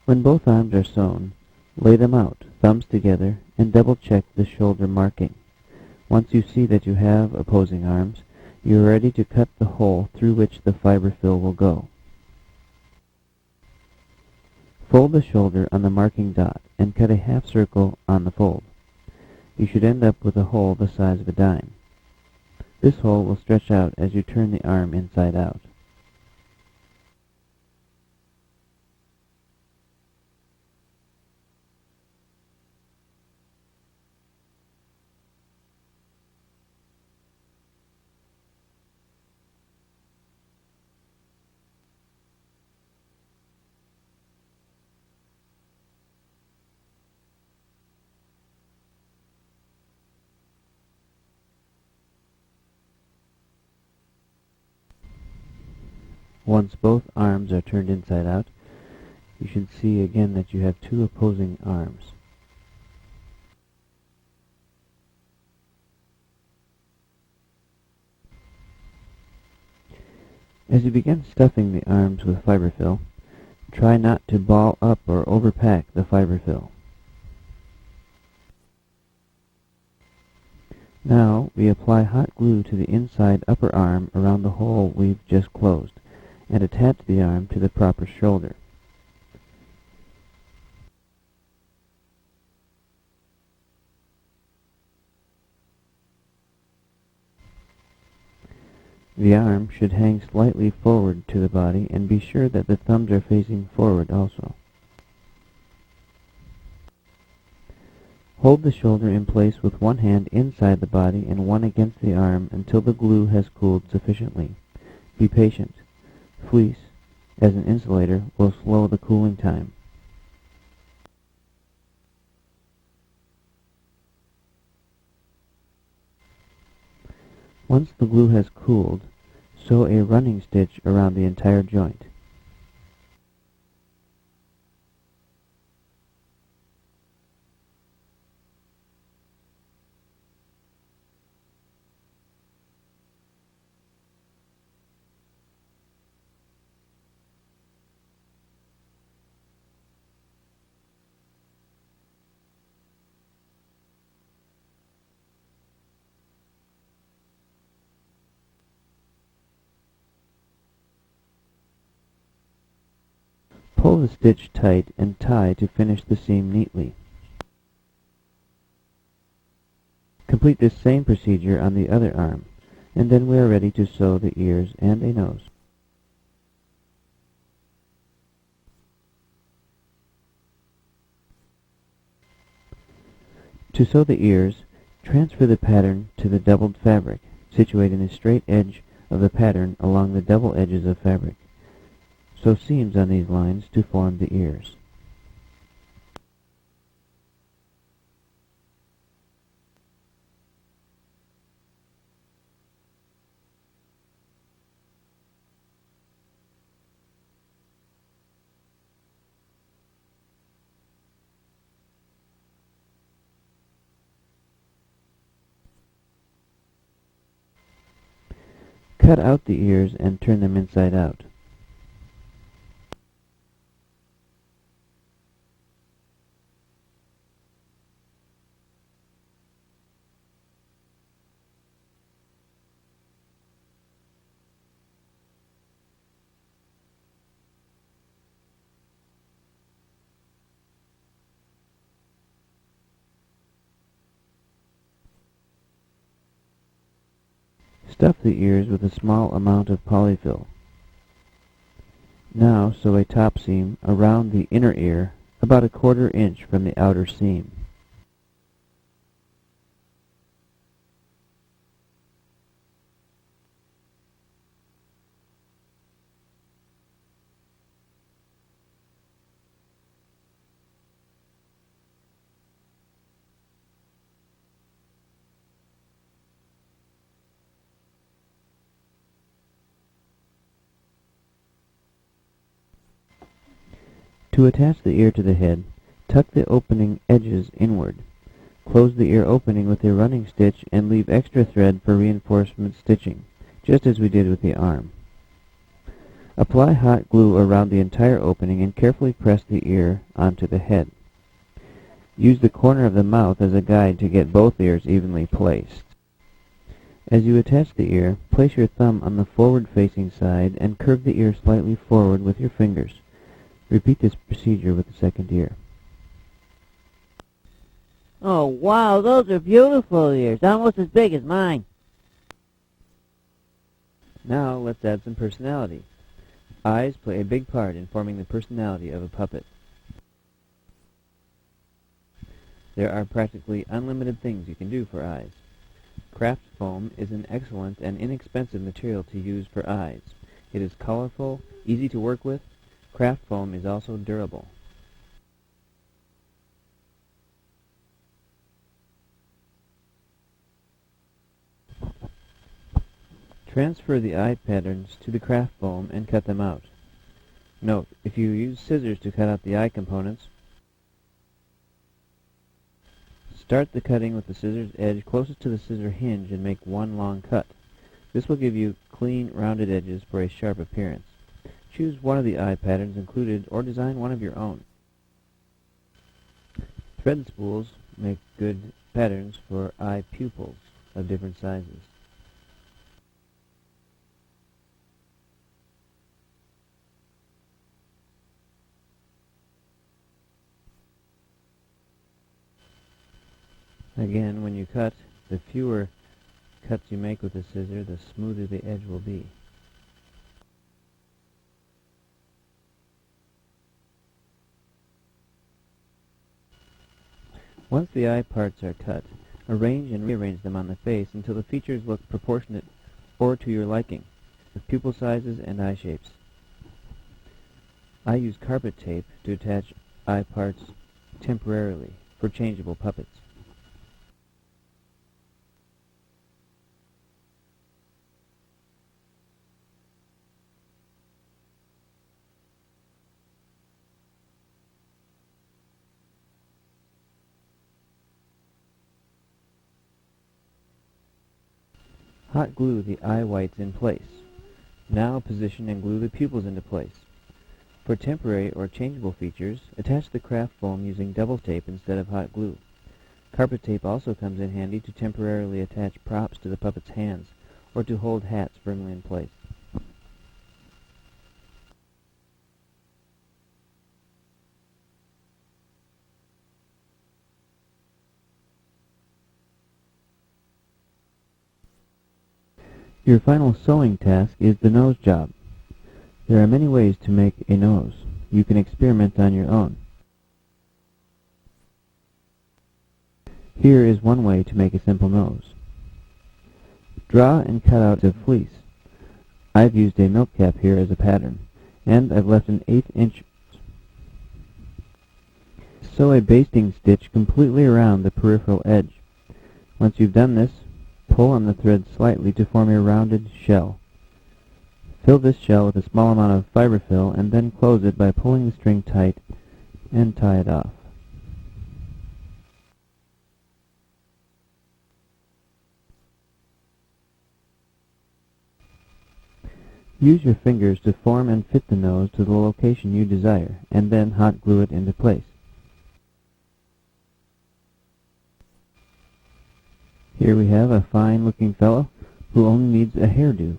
When both arms are sewn, lay them out, thumbs together, and double-check the shoulder marking. Once you see that you have opposing arms, you are ready to cut the hole through which the fiber fill will go. Fold the shoulder on the marking dot and cut a half circle on the fold. You should end up with a hole the size of a dime. This hole will stretch out as you turn the arm inside out. Once both arms are turned inside out, you should see again that you have two opposing arms. As you begin stuffing the arms with fiber fill, try not to ball up or overpack the fiber fill. Now we apply hot glue to the inside upper arm around the hole we've just closed, and attach the arm to the proper shoulder. The arm should hang slightly forward to the body, and be sure that the thumbs are facing forward also. Hold the shoulder in place with one hand inside the body and one against the arm until the glue has cooled sufficiently. Be patient. Fleece, as an insulator, will slow the cooling time. Once the glue has cooled, sew a running stitch around the entire joint. Pull the stitch tight and tie to finish the seam neatly. Complete this same procedure on the other arm, and then we are ready to sew the ears and a nose. To sew the ears, transfer the pattern to the doubled fabric, situating the straight edge of the pattern along the double edges of fabric. Sew seams on these lines to form the ears. Cut out the ears and turn them inside out. Stuff the ears with a small amount of polyfill. Now sew a top seam around the inner ear about a 1/4 inch from the outer seam. To attach the ear to the head, tuck the opening edges inward. Close the ear opening with a running stitch and leave extra thread for reinforcement stitching, just as we did with the arm. Apply hot glue around the entire opening and carefully press the ear onto the head. Use the corner of the mouth as a guide to get both ears evenly placed. As you attach the ear, place your thumb on the forward-facing side and curve the ear slightly forward with your fingers. Repeat this procedure with the second ear. Oh, wow, those are beautiful ears, almost as big as mine. Now let's add some personality. Eyes play a big part in forming the personality of a puppet. There are practically unlimited things you can do for eyes. Craft foam is an excellent and inexpensive material to use for eyes. It is colorful, easy to work with. Craft foam is also durable. Transfer the eye patterns to the craft foam and cut them out. Note, if you use scissors to cut out the eye components, start the cutting with the scissors edge closest to the scissor hinge and make one long cut. This will give you clean, rounded edges for a sharp appearance. Choose one of the eye patterns included or design one of your own. Thread spools make good patterns for eye pupils of different sizes. Again, when you cut, the fewer cuts you make with the scissor, the smoother the edge will be. Once the eye parts are cut, arrange and rearrange them on the face until the features look proportionate or to your liking, with pupil sizes and eye shapes. I use carpet tape to attach eye parts temporarily for changeable puppets. Hot glue the eye whites in place. Now position and glue the pupils into place. For temporary or changeable features, attach the craft foam using double tape instead of hot glue. Carpet tape also comes in handy to temporarily attach props to the puppet's hands or to hold hats firmly in place. Your final sewing task is the nose job. There are many ways to make a nose. You can experiment on your own. Here is one way to make a simple nose. Draw and cut out a fleece. I've used a milk cap here as a pattern, and I've left an 1/8" Sew a basting stitch completely around the peripheral edge. Once you've done this, pull on the thread slightly to form a rounded shell. Fill this shell with a small amount of fiberfill and then close it by pulling the string tight and tie it off. Use your fingers to form and fit the nose to the location you desire, and then hot glue it into place. Here we have a fine-looking fellow who only needs a hairdo.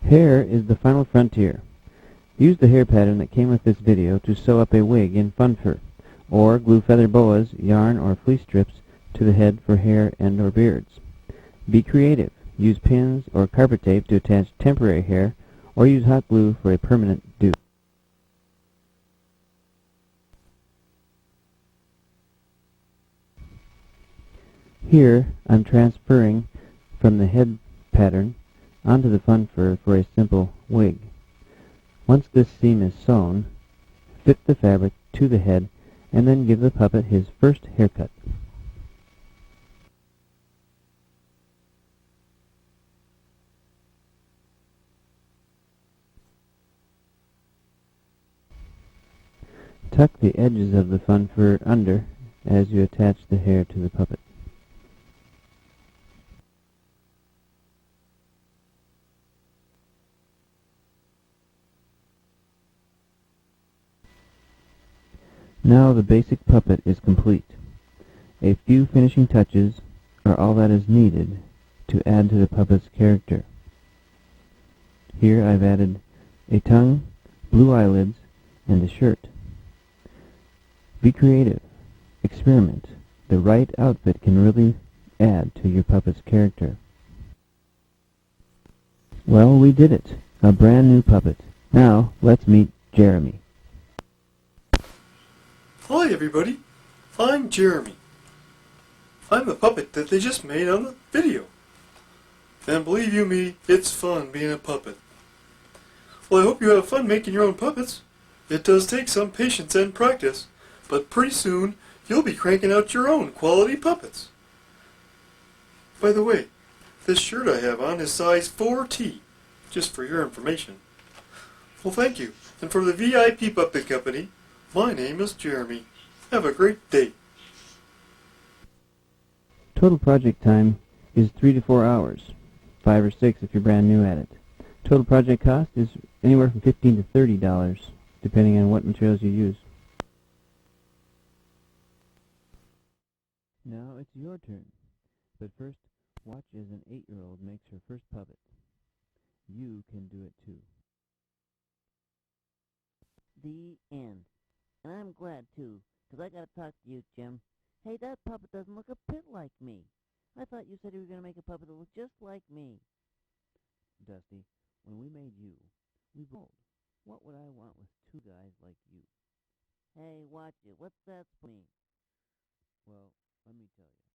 Hair is the final frontier. Use the hair pattern that came with this video to sew up a wig in fun fur, or glue feather boas, yarn, or fleece strips to the head for hair and or beards. Be creative. Use pins or carpet tape to attach temporary hair, or use hot glue for a permanent do. Here, I'm transferring from the head pattern onto the fun fur for a simple wig. Once this seam is sewn, fit the fabric to the head and then give the puppet his first haircut. Tuck the edges of the fun fur under as you attach the hair to the puppet. Now the basic puppet is complete. A few finishing touches are all that is needed to add to the puppet's character. Here I've added a tongue, blue eyelids, and a shirt. Be creative. Experiment. The right outfit can really add to your puppet's character. Well, we did it. A brand new puppet. Now, let's meet Jeremy. Hi everybody, I'm Jeremy. I'm the puppet that they just made on the video. And believe you me, it's fun being a puppet. Well, I hope you have fun making your own puppets. It does take some patience and practice, but pretty soon you'll be cranking out your own quality puppets. By the way, this shirt I have on is size 4T, just for your information. Well, thank you. And for the VIP Puppet Company, my name is Jeremy. Have a great day. Total project time is 3 to 4 hours, 5 or 6 if you're brand new at it. Total project cost is anywhere from $15 to $30, depending on what materials you use. Now it's your turn, but first watch as an 8-year-old makes her first puppet. You can do it too. The end. And I'm glad, too, 'cause I gotta talk to you, Jim. Hey, that puppet doesn't look a bit like me. I thought you said you were gonna make a puppet that looked just like me. Dusty, when we made you, we bold. What would I want with 2 guys like you? Hey, watch it. What's that for me? Well, let me tell you.